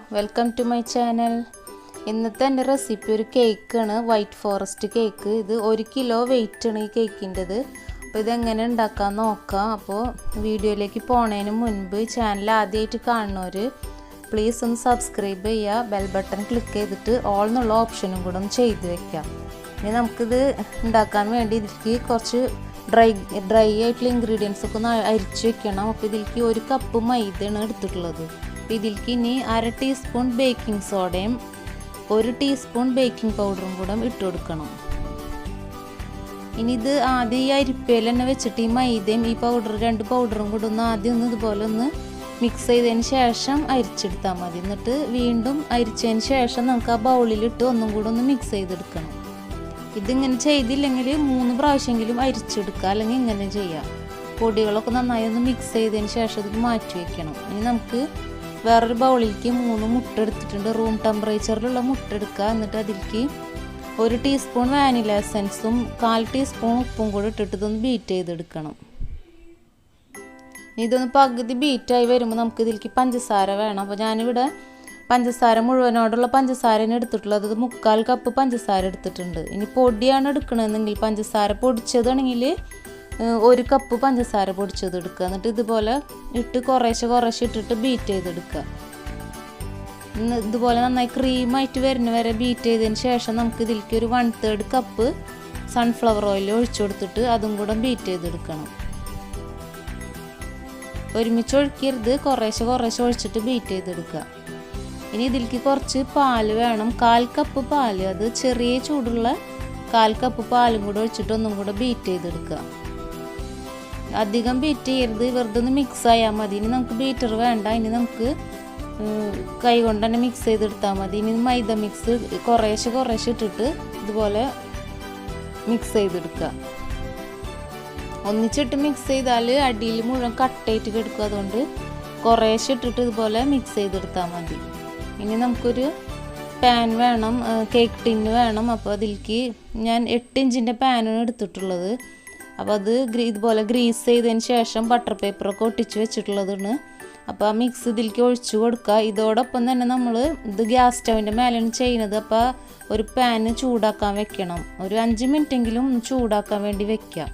welcome to my channel. ഇന്നത്തെ എൻ്റെ recipe ഒരു കേക്കാണ്, വൈറ്റ് ഫോറസ്റ്റ് കേക്ക്. ഇത് 1 കിലോ വെയിറ്റ് ആണ് ഈ കേക്കിൻ്റെത്. അപ്പോൾ ഇതെങ്ങനെ ഉണ്ടാക്കാൻ നോക്കാം. അപ്പോൾ വീഡിയോയിലേക്ക് പോണതിന് മുൻപ് ചാനൽ ആദ്യമായിട്ട് കാണുന്നവർ പ്ലീസ് ഒന്ന് സബ്സ്ക്രൈബ് ചെയ്യുക, ബെൽ ബട്ടൺ ക്ലിക്ക് ചെയ്തിട്ട് ഓൾ എന്നുള്ള ഓപ്ഷനും കൂടെ ഒന്ന് ചെയ്ത് വെക്കാം. ഇനി നമുക്കിത് ഉണ്ടാക്കാൻ വേണ്ടി ഇതിലേക്ക് കുറച്ച് ഡ്രൈ ആയിട്ടുള്ള ഇൻഗ്രീഡിയൻസ് ഒക്കെ ഒന്ന് അരിച്ച് വെക്കണം. അപ്പോൾ ഇതിലേക്ക് 1 കപ്പ് മൈദയാണ് എടുത്തിട്ടുള്ളത്. അപ്പോൾ ഇതിലേക്ക് ഇനി 1/2 ടീസ്പൂൺ ബേക്കിംഗ് സോഡയും 1 ടീസ്പൂൺ ബേക്കിംഗ് പൗഡറും കൂടെ ഇട്ട് കൊടുക്കണം. ഇനി ഇത് ആദ്യം ഈ അരിപ്പയിൽ തന്നെ വെച്ചിട്ട് ഈ മൈദയും ഈ രണ്ട് പൗഡറും കൂടെ ഒന്ന് ആദ്യം ഇതുപോലെ ഒന്ന് മിക്സ് ചെയ്തതിന് ശേഷം അരിച്ചെടുത്താൽ മതി. എന്നിട്ട് വീണ്ടും അരിച്ചതിന് ശേഷം നമുക്ക് ആ ബൗളിലിട്ട് ഒന്നും കൂടെ ഒന്ന് മിക്സ് ചെയ്തെടുക്കണം. ഇതിങ്ങനെ ചെയ്തില്ലെങ്കിൽ 3 പ്രാവശ്യമെങ്കിലും അരിച്ചെടുക്കുക, അല്ലെങ്കിൽ ഇങ്ങനെ ചെയ്യാം. പൊടികളൊക്കെ നന്നായി ഒന്ന് മിക്സ് ചെയ്തതിന് ശേഷം ഇത് മാറ്റി വയ്ക്കണം. ഇനി നമുക്ക് വേറൊരു ബൗളിലേക്ക് 3 മുട്ട എടുത്തിട്ടുണ്ട്. റൂം ടെമ്പറേച്ചറിലുള്ള മുട്ട എടുക്കുക. എന്നിട്ട് അതിലേക്ക് 1 ടീസ്പൂൺ വാനില എസൻസും 1/4 ടീസ്പൂൺ ഉപ്പും കൂടെ ഇട്ടിട്ട് ഇതൊന്ന് ബീറ്റ് ചെയ്തെടുക്കണം. ഇതൊന്ന് പകുതി ബീറ്റായി വരുമ്പോൾ നമുക്ക് ഇതിലേക്ക് പഞ്ചസാര വേണം. അപ്പോൾ ഞാനിവിടെ പഞ്ചസാര മുഴുവനോടുള്ള പഞ്ചസാരയാണ് എടുത്തിട്ടുള്ളത്. 1/4 കപ്പ് പഞ്ചസാര എടുത്തിട്ടുണ്ട്. ഇനി പൊടിയാണ് എടുക്കണമെന്നെങ്കിൽ പഞ്ചസാര പൊടിച്ചതാണെങ്കിൽ 1 കപ്പ് പഞ്ചസാര പൊടിച്ചത് എടുക്കുക. എന്നിട്ട് ഇതുപോലെ ഇട്ട് കുറേശ്ശെ ഇട്ടിട്ട് ബീറ്റ് ചെയ്തെടുക്കുക. ഇതുപോലെ നന്നായി ക്രീമായിട്ട് വരുന്ന വരെ ബീറ്റ് ചെയ്തതിന് ശേഷം നമുക്ക് ഇതിലേക്ക് ഒരു 1/3 കപ്പ് സൺഫ്ലവർ ഓയിൽ ഒഴിച്ചു കൊടുത്തിട്ട് അതും കൂടെ ബീറ്റ് ചെയ്തെടുക്കണം. ഒരുമിച്ച് ഒഴിക്കരുത്, കുറേശ്ശെ ഒഴിച്ചിട്ട് ബീറ്റ് ചെയ്തെടുക്കുക. ഇനി ഇതിലേക്ക് കുറച്ച് പാല് വേണം. 1/4 കപ്പ് പാല്, അത് ചെറിയ ചൂടുള്ള 1/4 കപ്പ് പാലും കൂടെ ഒഴിച്ചിട്ട് ഒന്നും കൂടെ ബീറ്റ് ചെയ്തെടുക്കുക. അധികം ബീറ്റ് ചെയ്യരുത്, വെറുതെ ഒന്ന് മിക്സ് ആയാൽ മതി. ഇനി നമുക്ക് ബീറ്റർ വേണ്ട, ഇനി നമുക്ക് കൈ കൊണ്ട് തന്നെ മിക്സ് ചെയ്തെടുത്താൽ മതി. ഇനി മൈദ മിക്സ് കുറേശ്ശെ ഇട്ടിട്ട് ഇതുപോലെ മിക്സ് ചെയ്തെടുക്കുക. ഒന്നിച്ചിട്ട് മിക്സ് ചെയ്താൽ അടിയിൽ മുഴുവൻ കട്ടയിട്ട് കിടക്കും. അതുകൊണ്ട് കുറേശ്ശെ ഇട്ടിട്ട് ഇതുപോലെ മിക്സ് ചെയ്തെടുത്താൽ മതി. ഇനി നമുക്കൊരു പാൻ വേണം, കേക്ക് ടിന്ന് വേണം. അപ്പോൾ അതിലേക്ക് ഞാൻ 8 ഇഞ്ചിൻ്റെ പാനാണ് എടുത്തിട്ടുള്ളത്. അപ്പോൾ അത് ഇതുപോലെ ഗ്രീസ് ചെയ്തതിന് ശേഷം ബട്ടർ പേപ്പറൊക്കെ ഒട്ടിച്ച് വെച്ചിട്ടുള്ളതാണ്. അപ്പോൾ ആ മിക്സ് ഇതിലേക്ക് ഒഴിച്ചു കൊടുക്കുക. ഇതോടൊപ്പം തന്നെ നമ്മൾ ഇത് ഗ്യാസ് സ്റ്റൗവിൻ്റെ മേലെയാണ് ചെയ്യുന്നത്. അപ്പോൾ ഒരു പാന് ചൂടാക്കാൻ വെക്കണം. ഒരു 5 മിനിറ്റെങ്കിലും ചൂടാക്കാൻ വേണ്ടി വെക്കാം.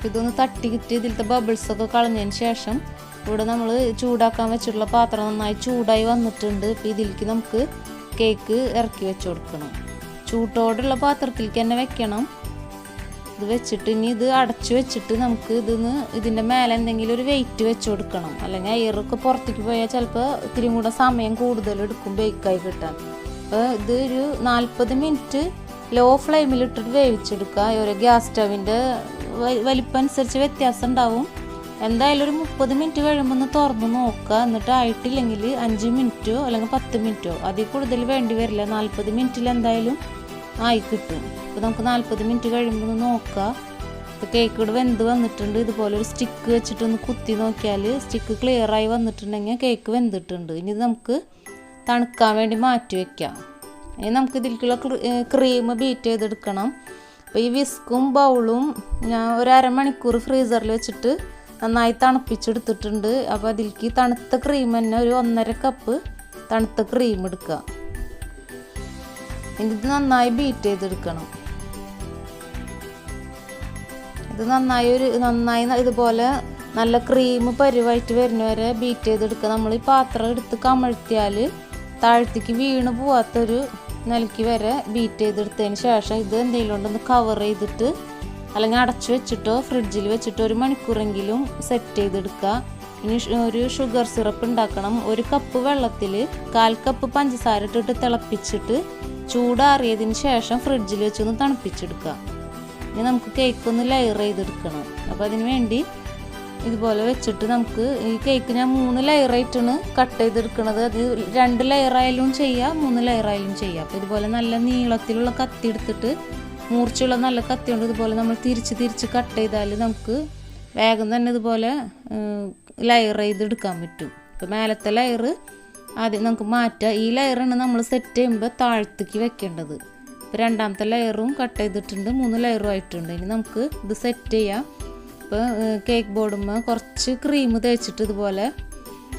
ഇതൊന്ന് തട്ടിക്കിട്ട് ഇതിലത്തെ ബബിൾസൊക്കെ കളഞ്ഞതിന് ശേഷം ഇവിടെ നമ്മൾ ചൂടാക്കാൻ വെച്ചിട്ടുള്ള പാത്രം നന്നായി ചൂടായി വന്നിട്ടുണ്ട്. ഇപ്പോൾ ഇതിലേക്ക് നമുക്ക് കേക്ക് ഇറക്കി വെച്ച് കൊടുക്കണം. ചൂട്ടോടുള്ള പാത്രത്തിലേക്ക് തന്നെ വെക്കണം. ഇത് വെച്ചിട്ട് ഇനി ഇത് അടച്ചു വെച്ചിട്ട് നമുക്ക് ഇതിൻ്റെ മേലെ എന്തെങ്കിലും ഒരു വെയിറ്റ് വെച്ച് കൊടുക്കണം. അല്ലെങ്കിൽ എയറൊക്കെ പുറത്തേക്ക് പോയാൽ ചിലപ്പോൾ ഇത്തിരി കൂടെ സമയം കൂടുതലെടുക്കും ബേക്കായി കിട്ടാൻ. അപ്പോൾ ഇത് ഒരു 40 മിനിറ്റ് ലോ ഫ്ലെയിമിലിട്ടിട്ട് വേവിച്ചെടുക്കുക. ഒരു ഗ്യാസ് സ്റ്റവിൻ്റെ വലിപ്പം അനുസരിച്ച് വ്യത്യാസം ഉണ്ടാവും. എന്തായാലും ഒരു 30 മിനിറ്റ് കഴിയുമ്പോൾ ഒന്ന് തുറന്ന് നോക്കുക. എന്നിട്ട് ആയിട്ടില്ലെങ്കിൽ 5 മിനിറ്റോ അല്ലെങ്കിൽ 10 മിനിറ്റോ അതിൽ കൂടുതൽ വേണ്ടി വരില്ല. 40 മിനിറ്റിൽ എന്തായാലും ആയി കിട്ടും. അപ്പോൾ നമുക്ക് 40 മിനിറ്റ് കഴിയുമ്പോൾ ഒന്ന് നോക്കുക. ഇപ്പോൾ കേക്ക് ഇവിടെ വെന്ത് വന്നിട്ടുണ്ട്. ഇതുപോലെ ഒരു സ്റ്റിക്ക് വെച്ചിട്ടൊന്ന് കുത്തി നോക്കിയാൽ സ്റ്റിക്ക് ക്ലിയറായി വന്നിട്ടുണ്ടെങ്കിൽ കേക്ക് വെന്തിട്ടുണ്ട്. ഇനി ഇത് നമുക്ക് തണുക്കാൻ വേണ്ടി മാറ്റി വയ്ക്കാം. ഇനി നമുക്ക് ഇതിലേക്കുള്ള ക്രീം ബീറ്റ് ചെയ്തെടുക്കണം. അപ്പോൾ ഈ വിസ്കും ബൗളും ഞാൻ ഒരു അരമണിക്കൂർ ഫ്രീസറിൽ വെച്ചിട്ട് നന്നായി തണുപ്പിച്ചെടുത്തിട്ടുണ്ട്. അപ്പോൾ അതിലേക്ക് തണുത്ത ക്രീം തന്നെ ഒരു 1.5 കപ്പ് തണുത്ത ക്രീം എടുക്കുക. ഇത് നന്നായി ബീറ്റ് ചെയ്തെടുക്കണം. ഇത് നന്നായി ഇതുപോലെ നല്ല ക്രീം പരുവായിട്ട് വരുന്നവരെ ബീറ്റ് ചെയ്തെടുക്കുക. നമ്മൾ ഈ പാത്രം എടുത്ത് കമഴ്ത്തിയാൽ താഴത്തേക്ക് വീണ് പോവാത്തൊരു നിലയ്ക്ക് വരെ ബീറ്റ് ചെയ്തെടുത്തതിന് ശേഷം ഇത് എന്തെങ്കിലും കൊണ്ടൊന്ന് കവർ ചെയ്തിട്ട് അല്ലെങ്കിൽ അടച്ചു വെച്ചിട്ടോ ഫ്രിഡ്ജിൽ വെച്ചിട്ടോ 1 മണിക്കൂറെങ്കിലും സെറ്റ് ചെയ്തെടുക്കുക. ഇനി ഒരു ഷുഗർ സിറപ്പ് ഉണ്ടാക്കണം. 1 കപ്പ് വെള്ളത്തിൽ 1/4 കപ്പ് പഞ്ചസാര ഇട്ടിട്ട് തിളപ്പിച്ചിട്ട് ചൂടാറിയതിന് ശേഷം ഫ്രിഡ്ജിൽ വെച്ചൊന്ന് തണുപ്പിച്ചെടുക്കുക. ഇനി നമുക്ക് കേക്ക് ഒന്ന് ലെയർ ചെയ്തെടുക്കണം. അപ്പോൾ അതിന് വേണ്ടി ഇതുപോലെ വെച്ചിട്ട് നമുക്ക് ഈ കേക്ക് ഞാൻ 3 ലെയറായിട്ടാണ് കട്ട് ചെയ്തെടുക്കുന്നത്. അത് 2 ലെയറായാലും ചെയ്യാം, 3 ലെയറായാലും ചെയ്യാം. അപ്പോൾ ഇതുപോലെ നല്ല നീളത്തിലുള്ള കത്തി എടുത്തിട്ട് മൂർച്ചയുള്ള നല്ല കത്തി കൊണ്ട് ഇതുപോലെ നമ്മൾ തിരിച്ച് കട്ട് ചെയ്താൽ നമുക്ക് വേഗം തന്നെ ഇതുപോലെ ലെയർ ചെയ്തെടുക്കാൻ പറ്റും. ഇപ്പോൾ മേലത്തെ ലെയർ ആദ്യം നമുക്ക് മാറ്റാം. ഈ ലെയറാണ് നമ്മൾ സെറ്റ് ചെയ്യുമ്പോൾ താഴത്തേക്ക് വെക്കേണ്ടത്. ഇപ്പോൾ രണ്ടാമത്തെ ലെയറും കട്ട് ചെയ്തിട്ടുണ്ട്, 3 ലെയറും ആയിട്ടുണ്ട്. ഇനി നമുക്ക് ഇത് സെറ്റ് ചെയ്യാം. അപ്പോൾ കേക്ക് ബോർഡുമ്മ കുറച്ച് ക്രീം തേച്ചിട്ട് ഇതുപോലെ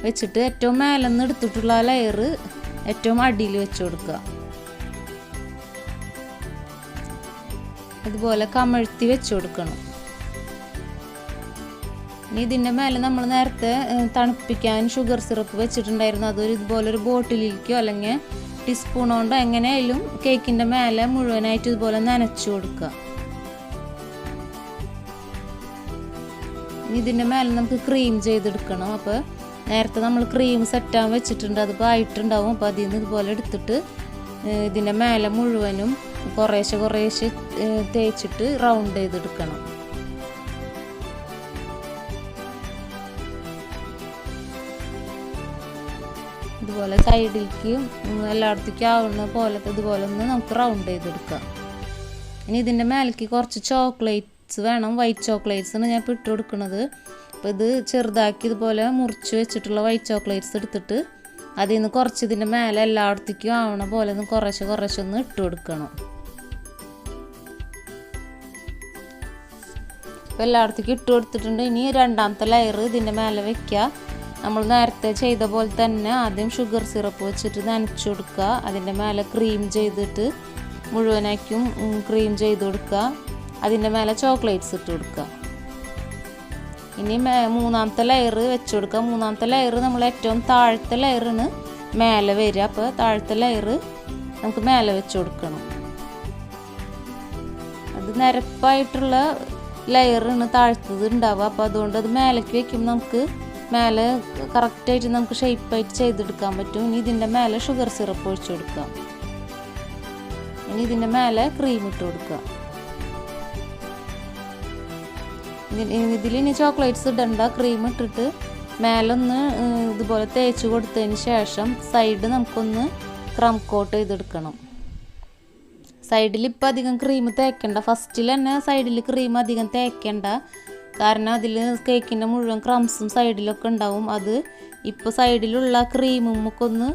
വെച്ചിട്ട് ഏറ്റവും മേലെ നിന്ന് എടുത്തിട്ടുള്ള ലെയർ ഏറ്റവും അടിയിൽ വെച്ച് കൊടുക്കുക. ഇതുപോലെ കമഴ്ത്തി വെച്ച് കൊടുക്കണം. ഇനി ഇതിൻ്റെ മേലെ നമ്മൾ നേരത്തെ തണുപ്പിക്കാൻ ഷുഗർ സിറപ്പ് വെച്ചിട്ടുണ്ടായിരുന്നു. അതൊരു ഇതുപോലൊരു ബോട്ടിലേക്കോ അല്ലെങ്കിൽ ടീസ്പൂൺ കൊണ്ടോ എങ്ങനെയായാലും കേക്കിൻ്റെ മേലെ മുഴുവനായിട്ട് ഇതുപോലെ നനച്ചു കൊടുക്കുക. ഇനി ഇതിൻ്റെ മേലെ നമുക്ക് ക്രീം ചെയ്തെടുക്കണം. അപ്പോൾ നേരത്തെ നമ്മൾ ക്രീം സെറ്റാൻ വെച്ചിട്ടുണ്ട്, അതിപ്പോൾ ആയിട്ടുണ്ടാവും. അപ്പോൾ അതിൽ നിന്ന് ഇതുപോലെ എടുത്തിട്ട് ഇതിൻ്റെ മേലെ മുഴുവനും കുറേശ്ശെ തേച്ചിട്ട് റൗണ്ട് ചെയ്തെടുക്കണം. ഇതുപോലെ സൈഡിലേക്ക് എല്ലായിടത്തേക്കും ആവുന്ന പോലത്തെ ഇതുപോലെ ഒന്ന് നമുക്ക് റൗണ്ട് ചെയ്തെടുക്കാം. ഇനി ഇതിൻ്റെ മേലേക്ക് കുറച്ച് ചോക്ലേറ്റ്സ് വേണം. വൈറ്റ് ചോക്ലേറ്റ്സാണ് ഞാൻ ഇപ്പോൾ ഇട്ട് കൊടുക്കുന്നത്. അപ്പോൾ ഇത് ചെറുതാക്കി ഇതുപോലെ മുറിച്ച് വെച്ചിട്ടുള്ള വൈറ്റ് ചോക്ലേറ്റ്സ് എടുത്തിട്ട് അതിൽ നിന്ന് കുറച്ച് ഇതിൻ്റെ മേലെ എല്ലായിടത്തേക്കും ആവണ പോലെ ഒന്ന് കുറേശ്ശെ ഒന്ന് ഇട്ട് കൊടുക്കണം. അപ്പോൾ എല്ലായിടത്തേക്കും ഇട്ട് കൊടുത്തിട്ടുണ്ട്. ഇനി രണ്ടാമത്തെ ലെയർ ഇതിൻ്റെ മേലെ വെക്കുക. നമ്മൾ നേരത്തെ ചെയ്ത പോലെ തന്നെ ആദ്യം ഷുഗർ സിറപ്പ് വെച്ചിട്ട് നനച്ചു കൊടുക്കുക. അതിൻ്റെ മേലെ ക്രീം ചെയ്തിട്ട് മുഴുവനാക്കും ക്രീം ചെയ്ത് കൊടുക്കുക. അതിൻ്റെ മേലെ ചോക്ലേറ്റ്സ് ഇട്ട് കൊടുക്കുക. ഇനി മൂന്നാമത്തെ ലെയർ വെച്ച് കൊടുക്കുക. മൂന്നാമത്തെ ലെയർ നമ്മൾ ഏറ്റവും താഴത്തെ ലെയറിന് മേലെ വരിക. അപ്പോൾ താഴത്തെ ലെയർ നമുക്ക് മേലെ വെച്ച് കൊടുക്കണം. അത് നിരപ്പായിട്ടുള്ള ലെയറിന് താഴ്ത്തത് ഉണ്ടാവുക. അപ്പോൾ അതുകൊണ്ട് അത് മേലേക്ക് വയ്ക്കുമ്പോൾ നമുക്ക് മേലെ കറക്റ്റായിട്ട് നമുക്ക് ഷേപ്പായിട്ട് ചെയ്തെടുക്കാൻ പറ്റും. ഇനി ഇതിൻ്റെ മേലെ ഷുഗർ സിറപ്പ് ഒഴിച്ചു കൊടുക്കുക. ഇനി ഇതിൻ്റെ മേലെ ക്രീം ഇട്ട് കൊടുക്കുക. ഇതിലിനി ചോക്ലേറ്റ്സ് ഇടണ്ട, ക്രീം ഇട്ടിട്ട് മേലൊന്ന് ഇതുപോലെ തേച്ച് കൊടുത്തതിന് ശേഷം സൈഡ് നമുക്കൊന്ന് ക്രം കോട്ട് ചെയ്തെടുക്കണം. സൈഡിൽ ഇപ്പം അധികം ക്രീം തേക്കണ്ട. ഫസ്റ്റിൽ തന്നെ സൈഡിൽ ക്രീം അധികം തേക്കണ്ട. കാരണം അതിൽ കേക്കിൻ്റെ മുഴുവൻ ക്രംസും സൈഡിലൊക്കെ ഉണ്ടാവും. അത് ഇപ്പോൾ സൈഡിലുള്ള ക്രീമും ഒക്കെ ഒന്ന്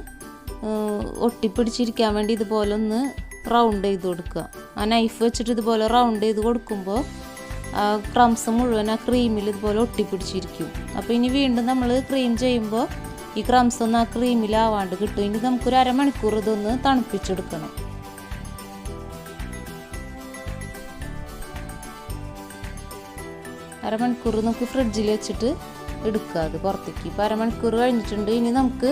ഒട്ടിപ്പിടിച്ചിരിക്കാൻ വേണ്ടി ഇതുപോലെ ഒന്ന് റൗണ്ട് ചെയ്ത് കൊടുക്കുക. ആ നൈഫ് വെച്ചിട്ട് ഇതുപോലെ റൗണ്ട് ചെയ്ത് കൊടുക്കുമ്പോൾ ആ ക്രംസ് മുഴുവൻ ആ ക്രീമിൽ ഇതുപോലെ ഒട്ടിപ്പിടിച്ചിരിക്കും. അപ്പോൾ ഇനി വീണ്ടും നമ്മൾ ക്രീം ചെയ്യുമ്പോൾ ഈ ക്രംസ് ഒന്ന് ആ ക്രീമിലാവാണ്ട് കിട്ടും. ഇനി നമുക്കൊരു അരമണിക്കൂർ ഇതൊന്ന് തണുപ്പിച്ചെടുക്കണം. അരമണിക്കൂർ നമുക്ക് ഫ്രിഡ്ജിൽ വെച്ചിട്ട് എടുക്കുക അത് പുറത്തേക്ക്. ഇപ്പോൾ അരമണിക്കൂർ കഴിഞ്ഞിട്ടുണ്ട്. ഇനി നമുക്ക്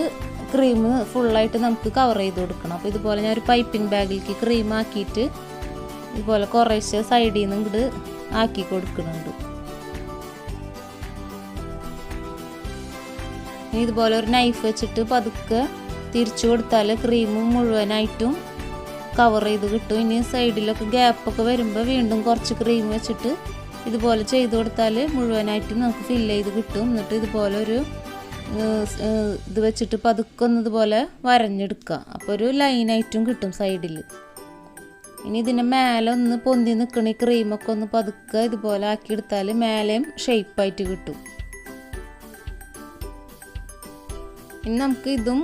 ക്രീം ഫുള്ളായിട്ട് നമുക്ക് കവർ ചെയ്ത് കൊടുക്കണം. അപ്പോൾ ഇതുപോലെ ഞാൻ ഒരു പൈപ്പിംഗ് ബാഗിലേക്ക് ക്രീം ആക്കിയിട്ട് ഇതുപോലെ കുറേശ്ശെ സൈഡിൽ നിന്ന് ഇങ്ങോട്ട് ആക്കി കൊടുക്കുന്നുണ്ട്. ഇനി ഇതുപോലെ ഒരു നൈഫ് വെച്ചിട്ട് പതുക്കെ തിരിച്ചു കൊടുത്താൽ ക്രീം മുഴുവനായിട്ടും കവർ ചെയ്ത് കിട്ടും. ഇനി സൈഡിലൊക്കെ ഗ്യാപ്പൊക്കെ വരുമ്പോൾ വീണ്ടും കുറച്ച് ക്രീം വെച്ചിട്ട് ഇതുപോലെ ചെയ്ത് കൊടുത്താൽ മുഴുവനായിട്ടും നമുക്ക് ഫില്ല് ചെയ്ത് കിട്ടും. എന്നിട്ട് ഇതുപോലെ ഒരു ഇത് വെച്ചിട്ട് പതുക്കെ ഒന്ന് ഇതുപോലെ വരഞ്ഞെടുക്കുക. അപ്പോൾ ഒരു ലൈനായിട്ടും കിട്ടും സൈഡിൽ. ഇനി ഇതിൻ്റെ മേലെ ഒന്ന് പൊന്തി നിൽക്കണ ഈ ക്രീമൊക്കെ ഒന്ന് പതുക്കെ ഇതുപോലെ ആക്കിയെടുത്താൽ മേലെയും ഷേപ്പായിട്ട് കിട്ടും. ഇനി നമുക്ക് ഇതും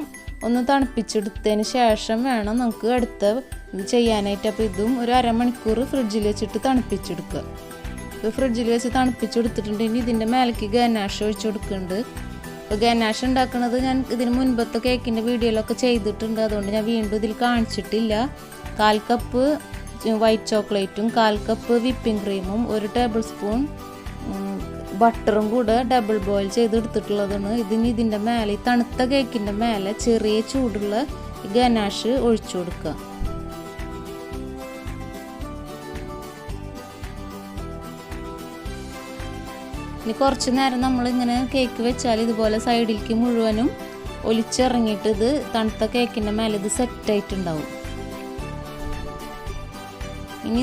ഒന്ന് തണുപ്പിച്ചെടുത്തതിന് ശേഷം വേണം നമുക്ക് അടുത്ത ഇത് ചെയ്യാനായിട്ട്. അപ്പോൾ ഇതും ഒരു അരമണിക്കൂർ ഫ്രിഡ്ജിൽ വെച്ചിട്ട് തണുപ്പിച്ചെടുക്കുക. ഇപ്പോൾ ഫ്രിഡ്ജിൽ വെച്ച് തണുപ്പിച്ചെടുത്തിട്ടുണ്ട്. ഇനി ഇതിൻ്റെ മേലേക്ക് ഗനാഷ് ഒഴിച്ച് കൊടുക്കുന്നുണ്ട്. അപ്പോൾ ഗനാഷ് ഉണ്ടാക്കുന്നത് ഞാൻ ഇതിന് മുൻപത്തെ കേക്കിൻ്റെ വീഡിയോയിലൊക്കെ ചെയ്തിട്ടുണ്ട്. അതുകൊണ്ട് ഞാൻ വീണ്ടും ഇതിൽ കാണിച്ചിട്ടില്ല. 1/4 കപ്പ് വൈറ്റ് ചോക്ലേറ്റും 1/4 കപ്പ് വിപ്പിംഗ് ക്രീമും 1 ടേബിൾ സ്പൂൺ ബട്ടറും കൂടെ ഡബിൾ ബോയിൽ ചെയ്തെടുത്തിട്ടുള്ളതാണ്. ഇതിൻ്റെ മേലെ ഈ തണുത്ത കേക്കിൻ്റെ മേലെ ചെറിയ ചൂടുള്ള ഗനാഷ് ഒഴിച്ചു കൊടുക്കുക. ഇനി കുറച്ച് നേരം നമ്മളിങ്ങനെ കേക്ക് വെച്ചാൽ ഇതുപോലെ സൈഡിലേക്ക് മുഴുവനും ഒലിച്ചിറങ്ങിയിട്ട് ഇത് തണുത്ത കേക്കിൻ്റെ മേലെ ഇത് സെറ്റായിട്ടുണ്ടാവും. ഇനി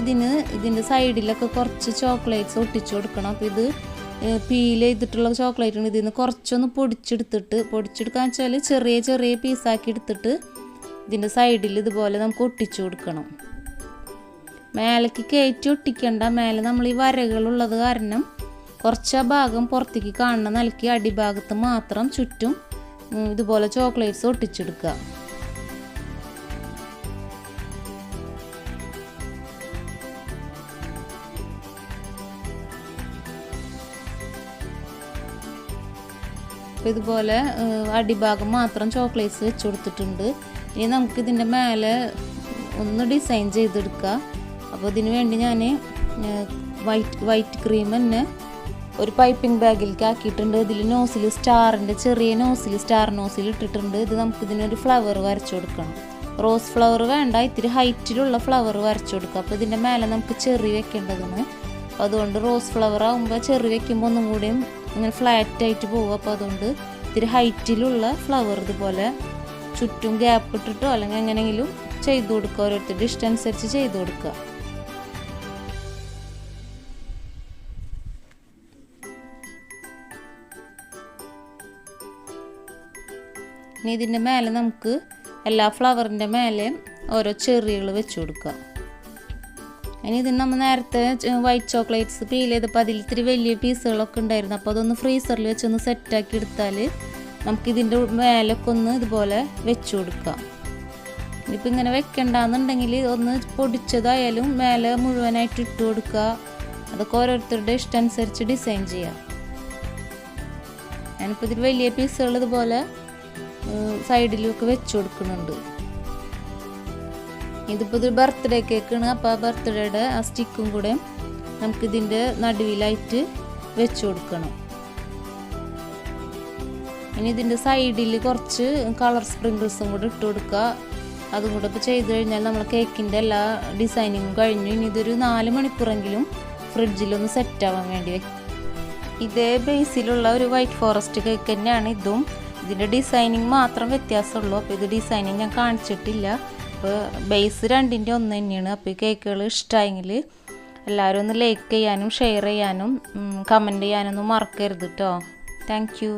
ഇതിൻ്റെ സൈഡിലൊക്കെ കുറച്ച് ചോക്ലേറ്റ്സ് ഒട്ടിച്ചു കൊടുക്കണം. അപ്പോൾ ഇത് പീൽ ചെയ്തിട്ടുള്ള ചോക്ലേറ്റ് ഉണ്ട്. ഇതിൽ നിന്ന് കുറച്ചൊന്ന് പൊടിച്ചെടുക്കാൻ വെച്ചാൽ ചെറിയ പീസാക്കി എടുത്തിട്ട് ഇതിൻ്റെ സൈഡിൽ ഇതുപോലെ നമുക്ക് ഒട്ടിച്ചു കൊടുക്കണം. മേലേക്ക് കയറ്റി ഒട്ടിക്കണ്ട. മേലെ നമ്മൾ ഈ വരകളുള്ളത് കാരണം കുറച്ച് ആ ഭാഗം പുറത്തേക്ക് കാണുന്ന നിലയ്ക്ക് അടിഭാഗത്ത് മാത്രം ചുറ്റും ഇതുപോലെ ചോക്ലേറ്റ്സ് ഒട്ടിച്ചെടുക്കുക. അപ്പോൾ ഇതുപോലെ അടിഭാഗം മാത്രം ചോക്ലേറ്റ്സ് വെച്ച് കൊടുത്തിട്ടുണ്ട്. ഇനി നമുക്കിതിൻ്റെ മേലെ ഒന്ന് ഡിസൈൻ ചെയ്തെടുക്കുക. അപ്പോൾ ഇതിന് വേണ്ടി ഞാൻ വൈറ്റ് ക്രീം തന്നെ ഒരു പൈപ്പിംഗ് ബാഗിലേക്ക് ആക്കിയിട്ടുണ്ട്. ഇതിൽ നോസിൽ സ്റ്റാറിൻ്റെ ചെറിയ നോസിൽ സ്റ്റാർ നോസിൽ ഇട്ടിട്ടുണ്ട്. ഇത് നമുക്കിതിനൊരു ഫ്ലവർ വരച്ചു കൊടുക്കണം. റോസ് ഫ്ലവർ വേണ്ട, ഇത്തിരി ഹൈറ്റിലുള്ള ഫ്ലവർ വരച്ചു കൊടുക്കുക. അപ്പോൾ ഇതിൻ്റെ മേലെ നമുക്ക് ചെറി വെക്കേണ്ടതാണ്. അപ്പോൾ അതുകൊണ്ട് റോസ് ഫ്ലവർ ആകുമ്പോൾ ചെറി വെക്കുമ്പോൾ ഒന്നും കൂടിയും ഇങ്ങനെ ഫ്ലാറ്റായിട്ട് പോകും. അപ്പോൾ അതുകൊണ്ട് ഇത്തിരി ഹൈറ്റിലുള്ള ഫ്ലവർ ഇതുപോലെ ചുറ്റും ഗ്യാപ്പ് ഇട്ടിട്ടോ അല്ലെങ്കിൽ എങ്ങനെയെങ്കിലും ചെയ്ത് കൊടുക്കുക. ഓരോരുത്തരുടെ ഇഷ്ടം അനുസരിച്ച് ചെയ്ത് കൊടുക്കുക. ഇനി ഇതിൻ്റെ മേലെ നമുക്ക് എല്ലാ ഫ്ലവറിൻ്റെ മേലെ ഓരോ ചെറികൾ വെച്ച് കൊടുക്കുക. ഇനി ഇതിന് നമ്മൾ നേരത്തെ വൈറ്റ് ചോക്ലേറ്റ്സ് പീൽ ചെയ്തപ്പോൾ അതിൽ ഇത്തിരി വലിയ പീസുകളൊക്കെ ഉണ്ടായിരുന്നു. അപ്പോൾ അതൊന്ന് ഫ്രീസറിൽ വെച്ചൊന്ന് സെറ്റാക്കി എടുത്താൽ നമുക്കിതിൻ്റെ മേലൊക്കെ ഒന്ന് ഇതുപോലെ വെച്ച് കൊടുക്കാം. ഇനിയിപ്പോൾ ഇങ്ങനെ വെക്കണ്ടെന്നുണ്ടെങ്കിൽ ഒന്ന് പൊടിച്ചതായാലും മേലെ മുഴുവനായിട്ട് ഇട്ട് കൊടുക്കുക. അതൊക്കെ ഓരോരുത്തരുടെ ഇഷ്ടം അനുസരിച്ച് ഡിസൈൻ ചെയ്യാം. ഞാനിപ്പോൾ ഇതിൽ വലിയ പീസുകൾ ഇതുപോലെ സൈഡിലൊക്കെ വെച്ച് കൊടുക്കുന്നുണ്ട്. ഇതിപ്പോൾ ഇത് ബർത്ത്ഡേ കേക്കാണ്. അപ്പോൾ ആ ബർത്ത്ഡേയുടെ ആ സ്റ്റിക്കും കൂടെ നമുക്കിതിൻ്റെ നടുവിലായിട്ട് വെച്ച് കൊടുക്കണം. ഇനി ഇതിൻ്റെ സൈഡിൽ കുറച്ച് കളർ സ്പ്രിങ്കിൾസും കൂടെ ഇട്ട് കൊടുക്കുക. അതും കൂടെ ഇപ്പോൾ ചെയ്ത് കഴിഞ്ഞാൽ നമ്മൾ കേക്കിൻ്റെ എല്ലാ ഡിസൈനിങ്ങും കഴിഞ്ഞു. ഇനി ഇതൊരു 4 മണിക്കൂറെങ്കിലും ഫ്രിഡ്ജിലൊന്ന് സെറ്റാവാൻ വേണ്ടി വയ്ക്കും. ഇതേ ബേസിലുള്ള ഒരു വൈറ്റ് ഫോറസ്റ്റ് കേക്ക് തന്നെയാണ് ഇതും. ഇതിൻ്റെ ഡിസൈനിങ് മാത്രം വ്യത്യാസമുള്ളൂ. അപ്പോൾ ഇത് ഡിസൈനിങ് ഞാൻ കാണിച്ചിട്ടില്ല. അപ്പോൾ ബേസ് രണ്ടിൻ്റെ ഒന്ന് തന്നെയാണ്. അപ്പോൾ ഈ കേക്കുകൾ ഇഷ്ടമായെങ്കിൽ എല്ലാവരും ഒന്ന് ലൈക്ക് ചെയ്യാനും ഷെയർ ചെയ്യാനും കമൻറ്റ് ചെയ്യാനൊന്നും മറക്കരുത് കേട്ടോ. Thank you.